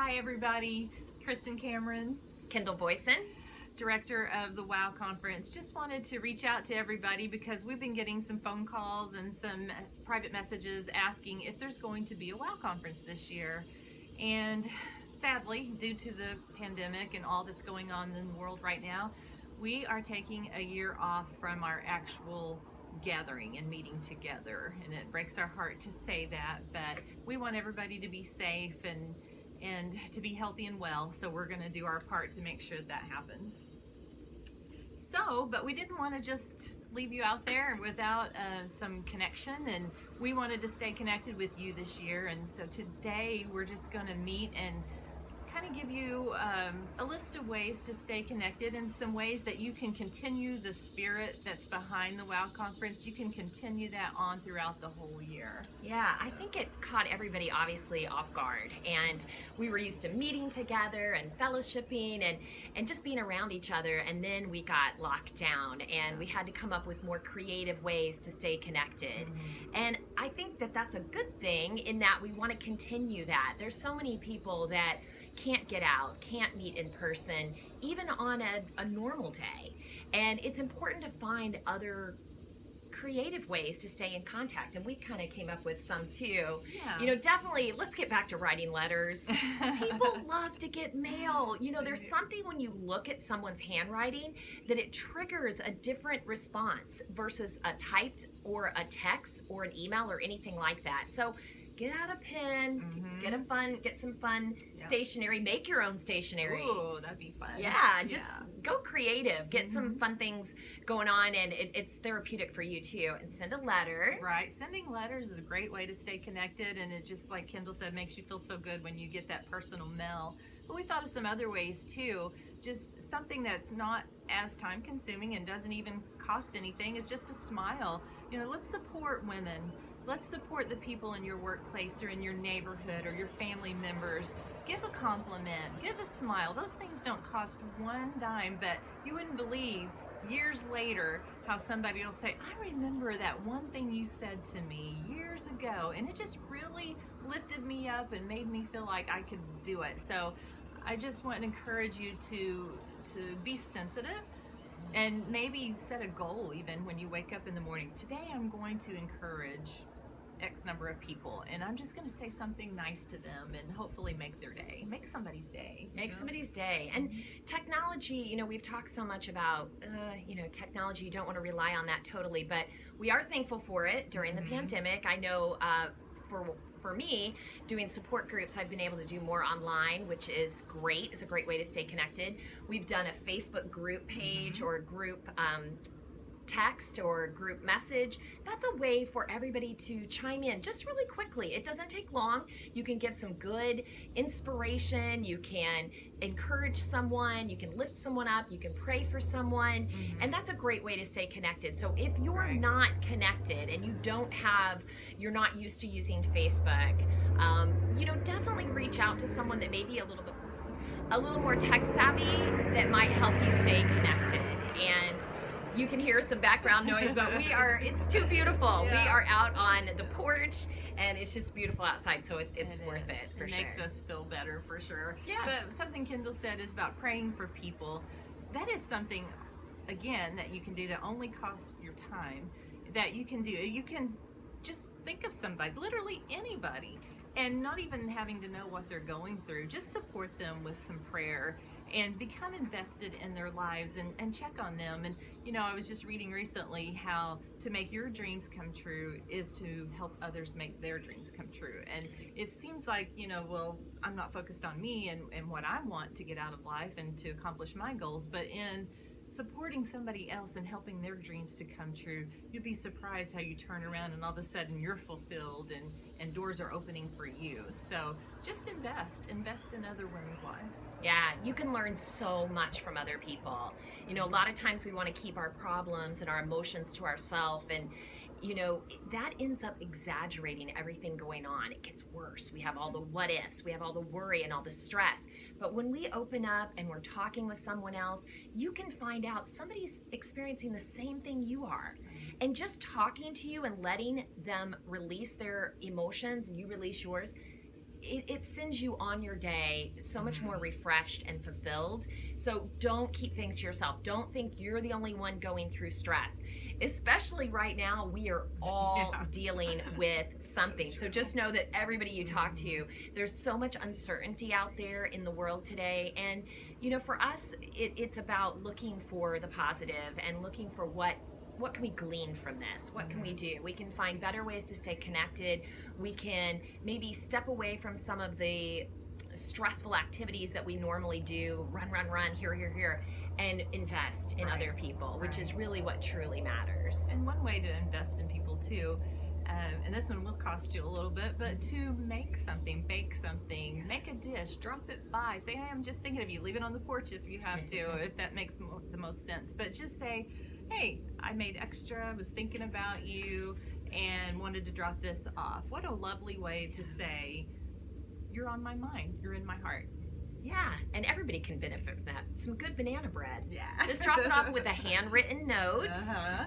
Hi everybody, Kristen Cameron, Kendall Boysen, director of the WOW conference. Just wanted to reach out to everybody because we've been getting some phone calls and some private messages asking if there's going to be a WOW conference this year. And sadly, due to the pandemic and all that's going on in the world right now, we are taking a year off from our actual gathering and meeting together, and it breaks our heart to say that, but we want everybody to be safe and to be healthy and well, so we're going to do our part to make sure that happens. But we didn't want to just leave you out there without some connection, and we wanted to stay connected with you this year. And so today we're just going to meet and kind of give you a list of ways to stay connected and some ways that you can continue the spirit that's behind the WOW conference. You can continue that on throughout the whole year. Yeah, I think it caught everybody obviously off guard, and we were used to meeting together and fellowshipping and just being around each other, and then we got locked down and we had to come up with more creative ways to stay connected. And I think that that's a good thing in that we want to continue that. There's so many people that can't get out, can't meet in person, even on a normal day. And it's important to find other creative ways to stay in contact. And we kind of came up with some too. Yeah. You know, definitely, let's get back to writing letters. People love to get mail. You know, there's something when you look at someone's handwriting that it triggers a different response versus a typed or a text or an email or anything like that. So get out a pen, get some fun stationery, make your own stationery. Ooh, that'd be fun. Yeah, just go creative, get some fun things going on, and it's therapeutic for you too. And send a letter. Right, sending letters is a great way to stay connected, and it just, like Kendall said, makes you feel so good when you get that personal mail. But we thought of some other ways too. Just something that's not as time consuming and doesn't even cost anything is just a smile. You know, let's support women. Let's support the people in your workplace or in your neighborhood or your family members. Give a compliment, give a smile. Those things don't cost one dime, but you wouldn't believe years later how somebody will say, I remember that one thing you said to me years ago, and it just really lifted me up and made me feel like I could do it. So I just want to encourage you to be sensitive. And maybe set a goal even when you wake up in the morning. Today I'm going to encourage X number of people, and I'm just going to say something nice to them and hopefully make their day. Make somebody's day. Make somebody's day. And technology, you know, we've talked so much about, you know, technology. You don't want to rely on that totally, but we are thankful for it during the pandemic. I know for me, doing support groups, I've been able to do more online, which is great. It's a great way to stay connected. We've done a Facebook group page or a group text or a group message. That's a way for everybody to chime in just really quickly. It doesn't take long. You can give some good inspiration. You can encourage someone. You can lift someone up. You can pray for someone. And that's a great way to stay connected. So if you're not connected and you're not used to using Facebook, you know, definitely reach out to someone that may be a little more tech savvy that might help you stay connected. And you can hear some background noise, but it's too beautiful. We are out on the porch and it's just beautiful outside, so it's worth it for sure. It makes us feel better for sure. Yes. But something Kendall said is about praying for people. That is something, again, that you can do that only costs your time, that you can do. You can just think of somebody, literally anybody, and not even having to know what they're going through. Just support them with some prayer and become invested in their lives and check on them. And you know, I was just reading recently how to make your dreams come true is to help others make their dreams come true. And it seems like, you know, well, I'm not focused on me and what I want to get out of life and to accomplish my goals, but in supporting somebody else and helping their dreams to come true, you'd be surprised how you turn around and all of a sudden you're fulfilled and doors are opening for you. So just invest in other women's lives. Yeah, you can learn so much from other people. You know, a lot of times we want to keep our problems and our emotions to ourselves, and you know, that ends up exaggerating everything going on. It gets worse. We have all the what ifs, we have all the worry and all the stress. But when we open up and we're talking with someone else, you can find out somebody's experiencing the same thing you are. And just talking to you and letting them release their emotions and you release yours, it sends you on your day so much more refreshed and fulfilled. So don't keep things to yourself. Don't think you're the only one going through stress. Especially right now, we are all dealing with something. So just know that everybody you talk to, there's so much uncertainty out there in the world today. And, you know, for us, it's about looking for the positive and looking for what can we glean from this? What can we do? We can find better ways to stay connected. We can maybe step away from some of the stressful activities that we normally do, run, here, and invest in other people, which is really what truly matters. And one way to invest in people too, and this one will cost you a little bit, but to make something, bake something, make a dish, drop it by, say, hey, I'm just thinking of you, leave it on the porch if you have to, if that makes the most sense. But just say, hey, I made extra, was thinking about you, and wanted to drop this off. What a lovely way to say, you're on my mind, you're in my heart. Yeah, and everybody can benefit from that. Some good banana bread. Yeah. Just drop it off with a handwritten note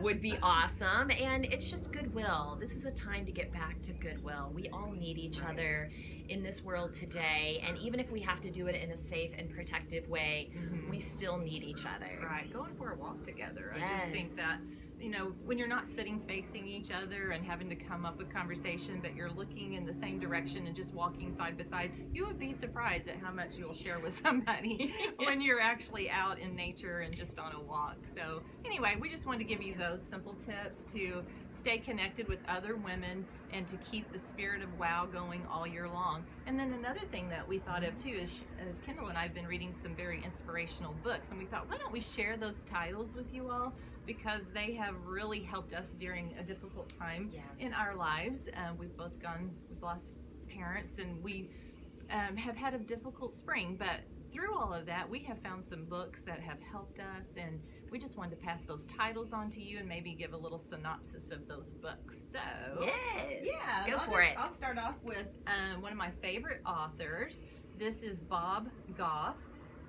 would be awesome. And it's just goodwill. This is a time to get back to goodwill. We all need each other in this world today. And even if we have to do it in a safe and protective way, we still need each other. Right. Going for a walk together. Yes. I just think that, you know, when you're not sitting facing each other and having to come up with conversation, but you're looking in the same direction and just walking side by side, you would be surprised at how much you'll share with somebody when you're actually out in nature and just on a walk. So anyway, we just wanted to give you those simple tips to stay connected with other women and to keep the spirit of WOW going all year long. And then another thing that we thought of too is Kendall and I have been reading some very inspirational books, and we thought, why don't we share those titles with you all, because they have really helped us during a difficult time in our lives. We've lost parents, and we have had a difficult spring, but through all of that, we have found some books that have helped us, and we just wanted to pass those titles on to you and maybe give a little synopsis of those books. So, Go for it. I'll start off with one of my favorite authors. This is Bob Goff.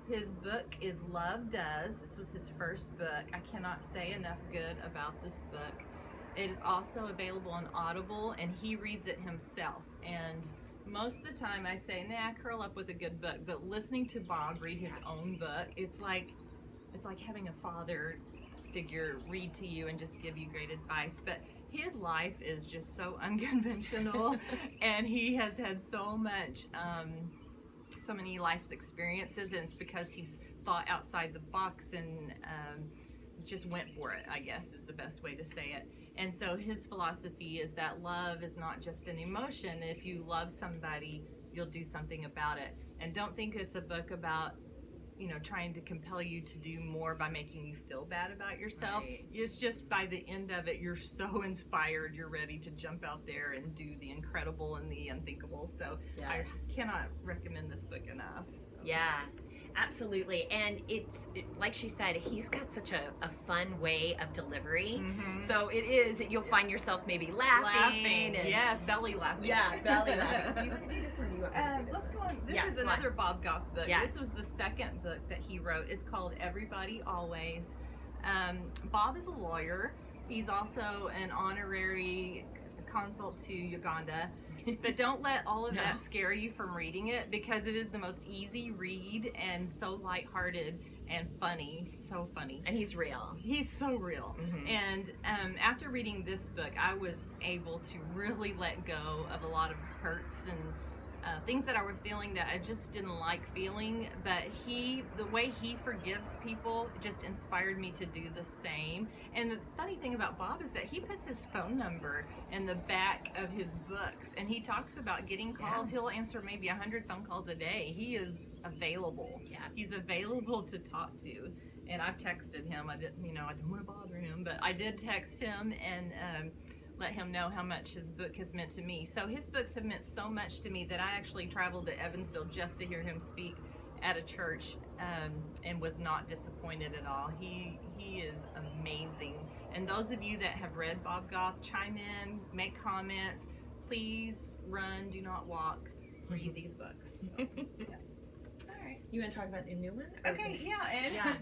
His book is Love Does. This was his first book. I cannot say enough good about this book. It is also available on Audible, and he reads it himself. And most of the time I say, nah, curl up with a good book. But listening to Bob read his own book, it's like having a father figure read to you and just give you great advice. But his life is just so unconventional, and he has had so many life experiences, and it's because he's thought outside the box and just went for it, I guess is the best way to say it. And so his philosophy is that love is not just an emotion. If you love somebody, you'll do something about it. And don't think it's a book about, you know, trying to compel you to do more by making you feel bad about yourself. Right. It's just by the end of it, you're so inspired, you're ready to jump out there and do the incredible and the unthinkable. So I cannot recommend this book enough. Yeah, absolutely. And it's like she said, he's got such a fun way of delivery. So you'll find yourself maybe laughing. And, yes, belly laughing. Yeah, belly laughing. Do you want to do this, or do you want me to do this? Let's go on. This is another Bob Goff book. This was the second book that he wrote. It's called Everybody Always. Bob is a lawyer. He's also an honorary consul to Uganda. But don't let all of that scare you from reading it, because it is the most easy read and so lighthearted and funny. So funny. And he's real. He's so real. And after reading this book, I was able to really let go of a lot of hurts and things that I was feeling that I just didn't like feeling. But the way he forgives people just inspired me to do the same. And the funny thing about Bob is that he puts his phone number in the back of his books, and he talks about getting calls. He'll answer maybe 100 phone calls a day. He is available. He's available to talk to. And I've texted him. I didn't want to bother him, but I did text him and let him know how much his book has meant to me. So his books have meant so much to me that I actually traveled to Evansville just to hear him speak at a church, and was not disappointed at all. He is amazing. And those of you that have read Bob Goff, chime in, make comments. Please run, do not walk. Read these books. So, yeah. All right. You want to talk about the new one? Okay, yeah,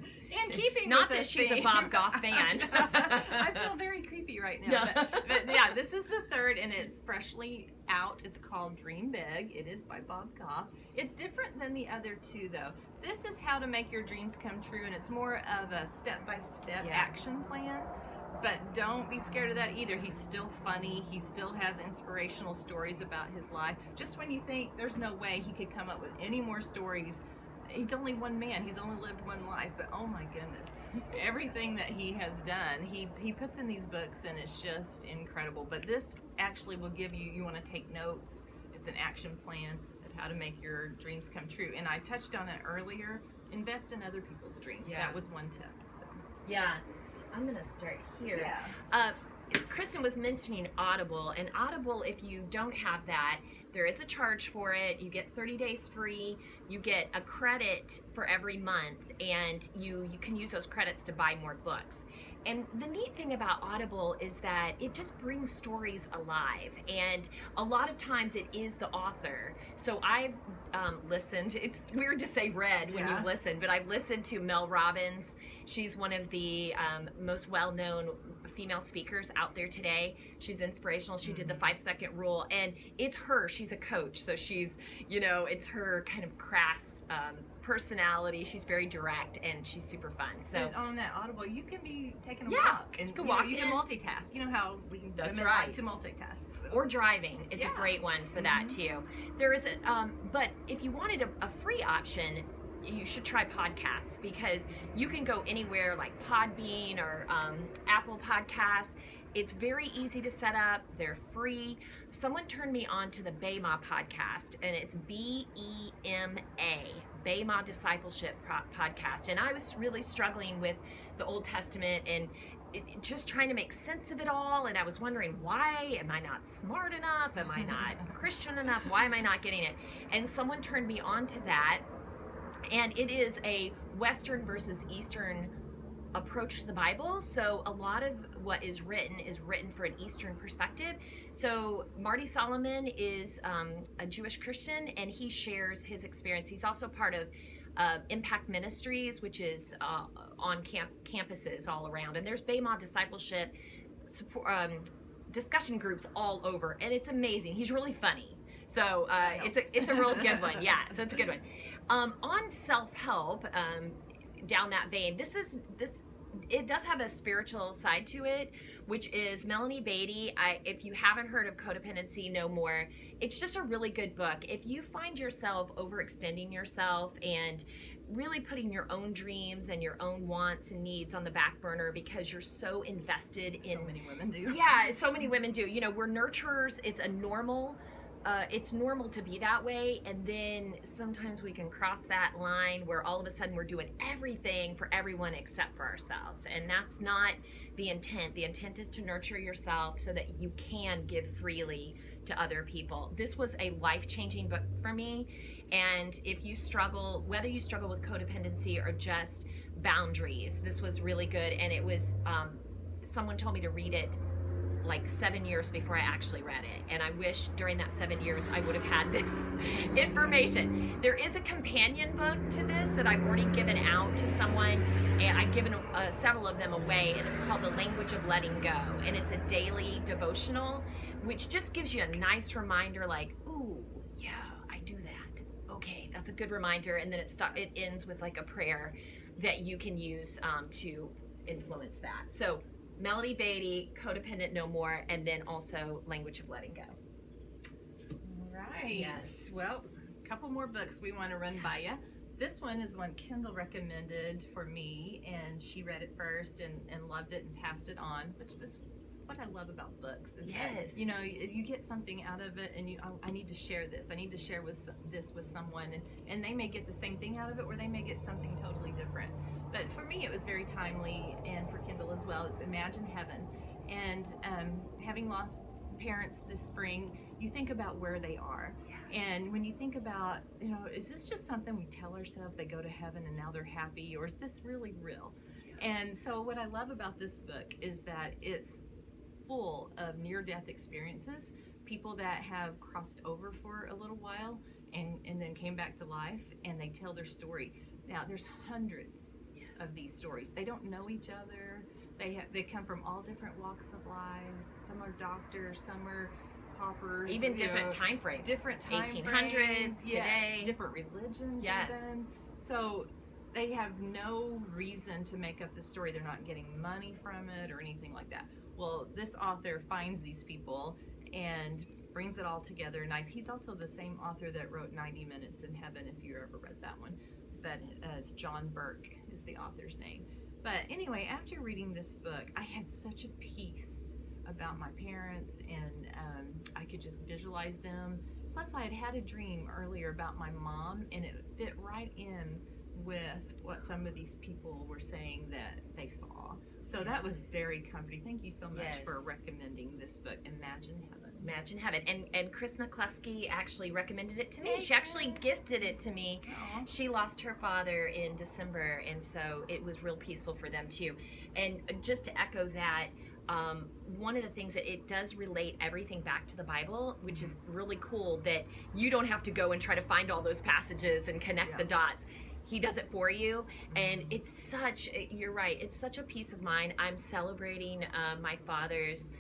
and keeping not with that this she's theme. a Bob Goff fan. I feel very creepy right now. But yeah, this is the third, and it's freshly out. It's called Dream Big. It is by Bob Goff. It's different than the other two, though. This is how to make your dreams come true, and it's more of a step-by-step action plan. But don't be scared of that either. He's still funny. He still has inspirational stories about his life. Just when you think there's no way he could come up with any more stories, he's only one man. He's only lived one life. But oh my goodness, everything that he has done, he puts in these books, and it's just incredible. But this actually will give you want to take notes. It's an action plan of how to make your dreams come true. And I touched on it earlier. Invest in other people's dreams. Yeah. That was one tip. So. Yeah. I'm going to start here. Yeah. Kristen was mentioning Audible, and Audible, if you don't have that, there is a charge for it. You get 30 days free. You get a credit for every month, and you can use those credits to buy more books. And the neat thing about Audible is that it just brings stories alive, and a lot of times it is the author. So I've listened. It's weird to say read when you listen, but I've listened to Mel Robbins. She's one of the most well-known female speakers out there today. She's inspirational. She did the 5-second rule, and it's her. She's a coach, so she's, it's her kind of crass personality. She's very direct, and she's super fun. So and on that Audible, you can be taking a walk, and you can multitask. You know how women like to multitask, or driving. It's a great one for that too. There is but if you wanted a free option, you should try podcasts, because you can go anywhere like Podbean or Apple Podcasts. It's very easy to set up. They're free. Someone turned me on to the BEMA podcast, and it's BEMA, BEMA Discipleship Podcast. And I was really struggling with the Old Testament and just trying to make sense of it all. And I was wondering, why am I not smart enough? Am I not Christian enough? Why am I not getting it? And someone turned me on to that. And it is a Western versus Eastern approach to the Bible. So a lot of what is written for an Eastern perspective. So Marty Solomon is a Jewish Christian, and he shares his experience. He's also part of Impact Ministries, which is on campuses all around. And there's BEMA discipleship discussion groups all over, and it's amazing. He's really funny. So it's a real good one. Yeah, so it's a good one. On self-help, down that vein, it does have a spiritual side to it, which is Melanie Beatty. If you haven't heard of Codependency No More, it's just a really good book. If you find yourself overextending yourself and really putting your own dreams and your own wants and needs on the back burner because you're so invested in... So many women do. Yeah, so many women do. We're nurturers. It's normal to be that way, and then sometimes we can cross that line where all of a sudden we're doing everything for everyone except for ourselves, and that's not the intent. The intent is to nurture yourself so that you can give freely to other people. This was a life-changing book for me, and if you struggle, whether you struggle with codependency or just boundaries, this was really good. And it was someone told me to read it like 7 years before I actually read it, and I wish during that 7 years I would have had this information. There is a companion book to this that I've already given out to someone, and I've given several of them away, and it's called The Language of Letting Go, and it's a daily devotional, which just gives you a nice reminder, like, ooh, yeah, I do that. Okay, that's a good reminder. And then it ends with like a prayer that you can use to influence that. So Melanie Beatty, Codependent No More, and then also Language of Letting Go. All right. Yes. Well, a couple more books we want to run by you. This one is the one Kendall recommended for me, and she read it first and loved it and passed it on, which is what I love about books is that, you get something out of it, and I need to share this. I need to share this with someone, and they may get the same thing out of it, or they may get something totally different. But for me, it was very timely, and for Kendall as well. It's Imagine Heaven. And having lost parents this spring, you think about where they are. Yeah. And when you think about, is this just something we tell ourselves, they go to heaven and now they're happy, or is this really real? Yeah. And so what I love about this book is that it's full of near-death experiences, people that have crossed over for a little while, and then came back to life, and they tell their story. Now, there's hundreds of these stories. They don't know each other. They come from all different walks of lives. Some are doctors, some are paupers. Even different time frames. Different time 1800s, frames, today. Yes, different religions Yes. even. So they have no reason to make up the story. They're not getting money from it or anything like that. Well, this author finds these people and brings it all together nice. He's also the same author that wrote 90 Minutes in Heaven, if you ever read that one. But it's John Burke is the author's name. But anyway, after reading this book, I had such a peace about my parents, and I could just visualize them. Plus, I had a dream earlier about my mom, and it fit right in with what some of these people were saying that they saw. So that was very comforting. Thank you so much for recommending this book, Imagine Heaven. Imagine Heaven. And Chris McCluskey actually recommended it to me. Hey, she actually Chris. gifted it to me. Aw. She lost her father in December, and so it was real peaceful for them too. And just to echo that, one of the things that it does relate everything back to the Bible, which is really cool, that you don't have to go and try to find all those passages and connect the dots. He does it for you, and it's such, you're right, it's such a peace of mind. I'm celebrating my father's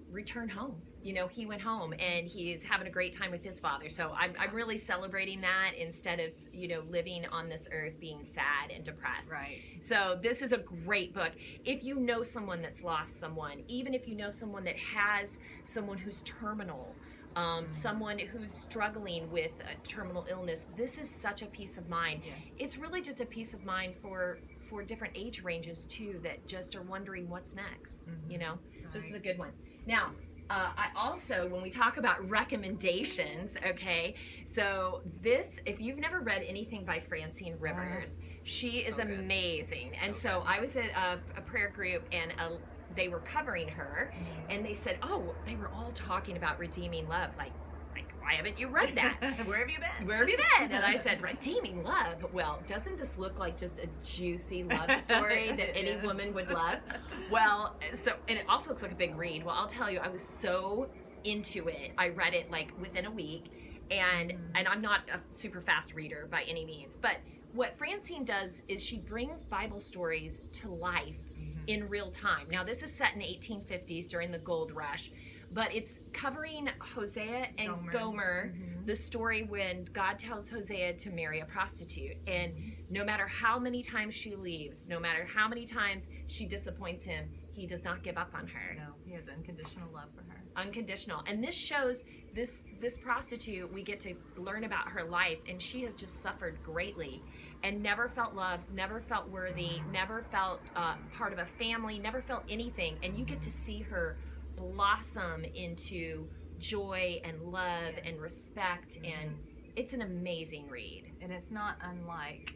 return home. You know, he went home and he's having a great time with his father. So I'm really celebrating that instead of, you know, living on this earth being sad and depressed. Right. So this is a great book. If you know someone that's lost someone, even if you know someone that has someone who's terminal, someone who's struggling with a terminal illness, this is such a peace of mind. Yes. It's really just a peace of mind for different age ranges too, that just are wondering what's next, you know? So this is a good one. Now, I also, when we talk about recommendations, okay, so this, if you've never read anything by Francine Rivers, she is amazing. And so I was at a prayer group, and they were covering her, and they said, oh, they were all talking about redeeming love, like why haven't you read that? Where have you been? Where have you been? And I said, redeeming love. Well, doesn't this look like just a juicy love story that any woman would love? Well, so, and it also looks like a big read. Well, I'll tell you, I was so into it. I read it like within a week, and I'm not a super fast reader by any means, but what Francine does is she brings Bible stories to life in real time. Now, this is set in the 1850s during the gold rush, but it's covering Hosea and Gomer, the story when God tells Hosea to marry a prostitute. And no matter how many times she leaves, no matter how many times she disappoints him, he does not give up on her. No, he has unconditional love for her. Unconditional. And this shows this prostitute, we get to learn about her life, and she has just suffered greatly and never felt loved, never felt worthy, never felt part of a family, never felt anything. And you get to see her blossom into joy and love and respect, and it's an amazing read. And it's not unlike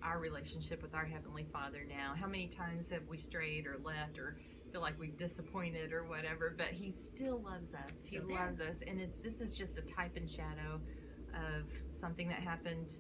our relationship with our Heavenly Father now. How many times have we strayed or left or feel like we've disappointed or whatever, but He still loves us. He loves us, and this is just a type and shadow of something that happened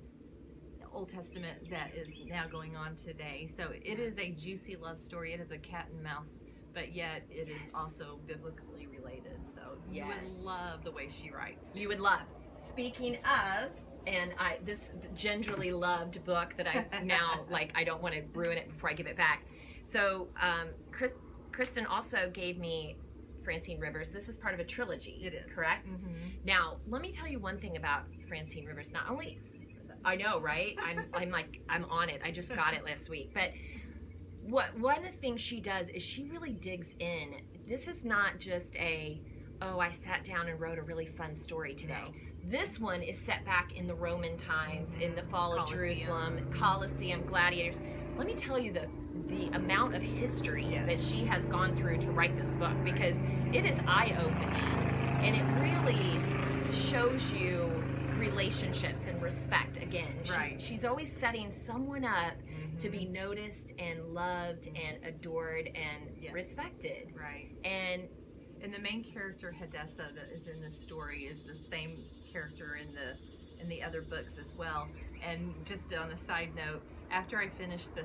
in the Old Testament that is now going on today. So it is a juicy love story. It is a cat and mouse, but yet it is also biblically related. So you would love the way she writes. You would love. Speaking of, and this gingerly loved book that I now, like, I don't want to ruin it before I give it back. So Kristen also gave me Francine Rivers. This is part of a trilogy. It is. Correct? Now, let me tell you one thing about Francine Rivers. Not only, I know, right? I'm on it. I just got it last week. But one of the things she does is she really digs in. This is not just I sat down and wrote a really fun story today. No. This one is set back in the Roman times, in the fall of Jerusalem, Colosseum, gladiators. Let me tell you the amount of history that she has gone through to write this book, because it is eye-opening, and it really shows you relationships and respect. Again, she's always setting someone up to be noticed and loved and adored and respected. Right. And the main character, Hadassah, that is in this story, is the same character in the other books as well. And just on a side note, after I finished the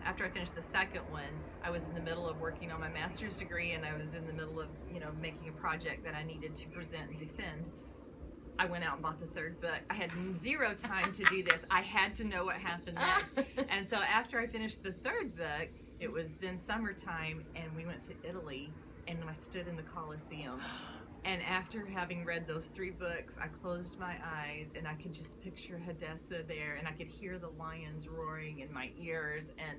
after I finished the second one, I was in the middle of working on my master's degree, and I was in the middle of, making a project that I needed to present and defend. I went out and bought the third book. I had zero time to do this. I had to know what happened next. And so after I finished the third book, it was then summertime, and we went to Italy, and I stood in the Colosseum. And after having read those 3 books, I closed my eyes, and I could just picture Hadessa there, and I could hear the lions roaring in my ears. And,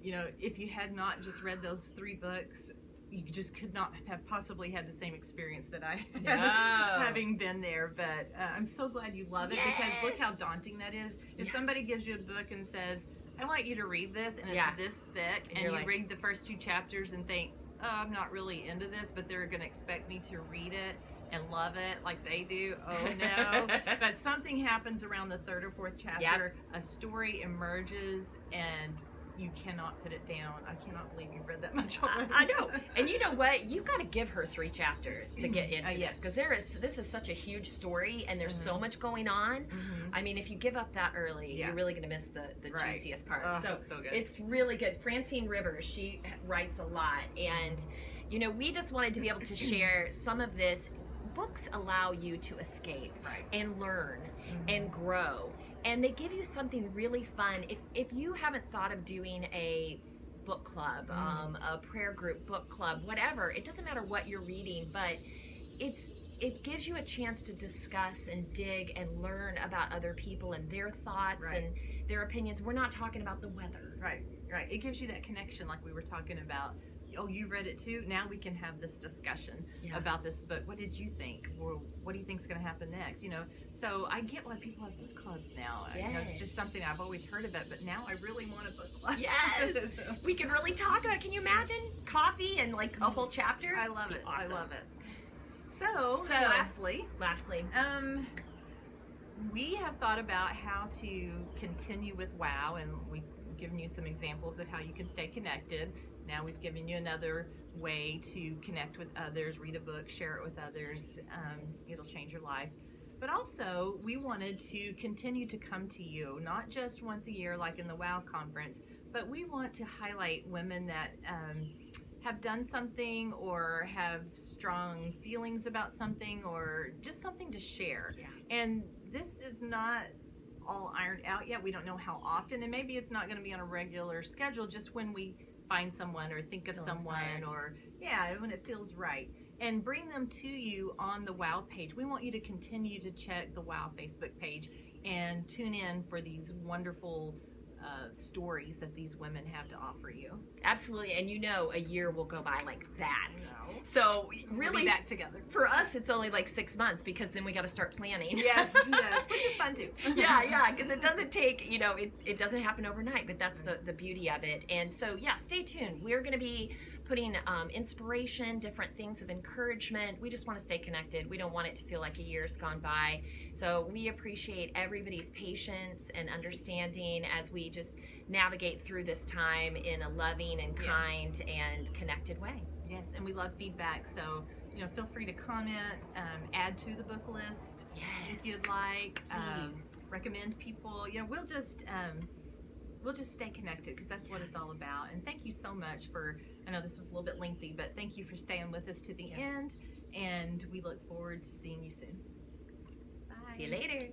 you know, if you had not just read those 3 books, you just could not have possibly had the same experience that I had having been there. But I'm so glad you love it, because look how daunting that is. If somebody gives you a book and says, I want you to read this, and it's this thick, and you like, read the first 2 chapters and think, oh, I'm not really into this, but they're going to expect me to read it and love it like they do. Oh no. But something happens around the 3rd or 4th chapter. A story emerges, and you cannot put it down. I cannot believe you've read that much already. I know. And you know what? You've got to give her 3 chapters to get into this, because this is such a huge story, and there's so much going on. I mean, if you give up that early, you're really going to miss the juiciest part. Oh, so good. It's really good. Francine Rivers, she writes a lot, and you know, we just wanted to be able to share some of this. Books allow you to escape and learn and grow. And they give you something really fun. If you haven't thought of doing a book club, a prayer group book club, whatever, it doesn't matter what you're reading, but it gives you a chance to discuss and dig and learn about other people and their thoughts and their opinions. We're not talking about the weather. Right. It gives you that connection like we were talking about. Oh, you read it too? Now we can have this discussion about this book. What did you think? Or what do you think is going to happen next? You know, so I get why people have book clubs now. You know, it's just something I've always heard about, but now I really want a book club. Yes, we can really talk about it. Can you imagine coffee and like a whole chapter? I love it. Awesome. I love it. So lastly, we have thought about how to continue with WOW, and we've given you some examples of how you can stay connected. Now we've given you another way to connect with others, read a book, share it with others. It'll change your life. But also, we wanted to continue to come to you, not just once a year like in the WOW conference, but we want to highlight women that have done something or have strong feelings about something or just something to share. And this is not all ironed out yet. We don't know how often, and maybe it's not going to be on a regular schedule, just when we find someone or think of someone or when it feels right, and bring them to you on the WOW page. We want you to continue to check the WOW Facebook page and tune in for these wonderful stories that these women have to offer you. Absolutely. And you know, a year will go by like that. So really, we'll be back together. For us, it's only like 6 months, because then we got to start planning. Yes, which is fun too. Because it doesn't take, you know, it doesn't happen overnight, but that's the beauty of it. And so, stay tuned. We're going to be putting inspiration, different things of encouragement. We just want to stay connected. We don't want it to feel like a year's gone by. So we appreciate everybody's patience and understanding as we just navigate through this time in a loving and kind and connected way. Yes, and we love feedback. So, you know, feel free to comment, add to the book list if you'd like, recommend people. You know, we'll just stay connected, because that's what it's all about. And thank you so much for, I know this was a little bit lengthy, but thank you for staying with us to the end, and we look forward to seeing you soon. Bye. See you later.